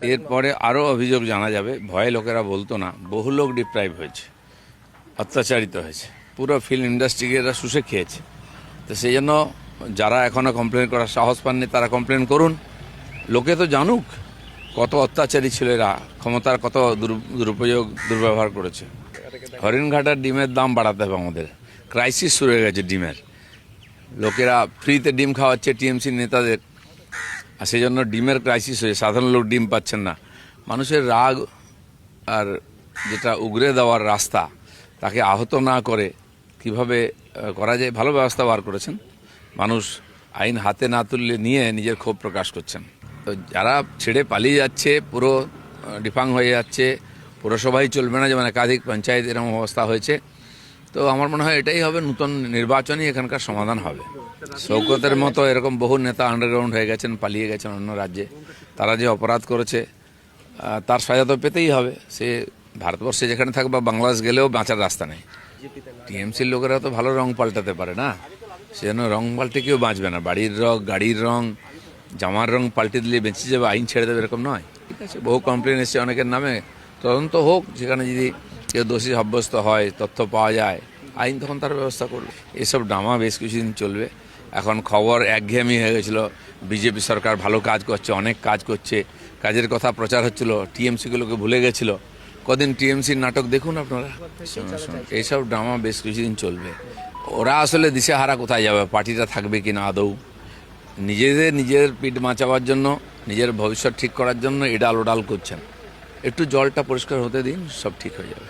এরপরে আরও অভিযোগ জানা যাবে, ভয়ে লোকেরা বলতো না, বহু লোক ডিপ্রাইভ হয়েছে, অত্যাচারিত হয়েছে, পুরো ফিল্ম ইন্ডাস্ট্রিকে এরা শুষে খেয়েছে। তো সেই জন্য যারা এখনও কমপ্লেন করার সাহস পাননি তারা কমপ্লেন করুন, লোকে তো জানুক কত অত্যাচারী ছিল এরা, ক্ষমতার কত দুরুপযোগ দুর্ব্যবহার করেছে। হরিণঘাটার ডিমের দাম বাড়াতে হবে আমাদের, ক্রাইসিস শুরু হয়ে গেছে ডিমের। লোকেরা ফ্রিতে ডিম খাওয়াচ্ছে টিএমসি নেতাদের, আর সেই জন্য ডিমের ক্রাইসিস হয়ে সাধারণ লোক ডিম পাচ্ছেন না। মানুষের রাগ আর যেটা উগরে দেওয়ার রাস্তা, তাকে আহত না করে কিভাবে করা যায়, ভালো ব্যবস্থা বার করেছেন। মানুষ আইন হাতে না তুললে নিয়ে নিজের ক্ষোভ প্রকাশ করছেন। তো যারা ছেড়ে পালিয়ে যাচ্ছে, পুরো ডিফাং হয়ে যাচ্ছে, পুরসভাই চলবে না, যেমন একাধিক পঞ্চায়েত এরকম অবস্থা হয়েছে। তো আমার মনে হয় এটাই হবে নতুন নির্বাচনই এখানকার সমাধান হবে। শৌকতের মতো এরকম বহু নেতা আন্ডারগ্রাউন্ড হয়ে গেছেন, পালিয়ে গেছেন অন্য রাজ্যে। তারা যে অপরাধ করেছে তার সাজা তো পেতেই হবে। সে ভারতবর্ষে যেখানে থাকবে বা বাংলাদেশ গেলেও বাঁচার রাস্তা নেই। টিএমসির লোকেরা তো ভালো রং পাল্টাতে পারে না, সেজন্য রং পাল্টে কেউ বাঁচবে না। বাড়ির রং, গাড়ির রং, জামার রং পাল্টে দিলে বেঁচে যাবে, আইন ছেড়ে দেবে এরকম নয়। ঠিক আছে, বহু কমপ্লেন এসছে অনেকের নামে, তদন্ত হোক। যেখানে যদি কেউ দোষী সাব্যস্ত হয়, তথ্য পাওয়া যায়, আইন তখন তার ব্যবস্থা করবে। এসব ড্রামা বেশ কিছুদিন চলবে। এখন খবর একঘেয়েমি হয়ে গেছিল, বিজেপি সরকার ভালো কাজ করছে, অনেক কাজ করছে, কাজের কথা প্রচার হচ্ছিল, টিএমসিগুলোকে ভুলে গেছিল। কদিন টিএমসির নাটক দেখুন আপনারা। এইসব ড্রামা বেশ কিছুদিন চলবে। ওরা আসলে দিশেহারা কোথায় যাবে, পার্টিটা থাকবে কিনা আদৌ। নিজের পিঠ বাঁচাবার জন্য, নিজের ভবিষ্যৎ ঠিক করার জন্য এডাল ওডাল করছেন। একটু জলটা পরিষ্কার হতে দিন, সব ঠিক হয়ে যাবে।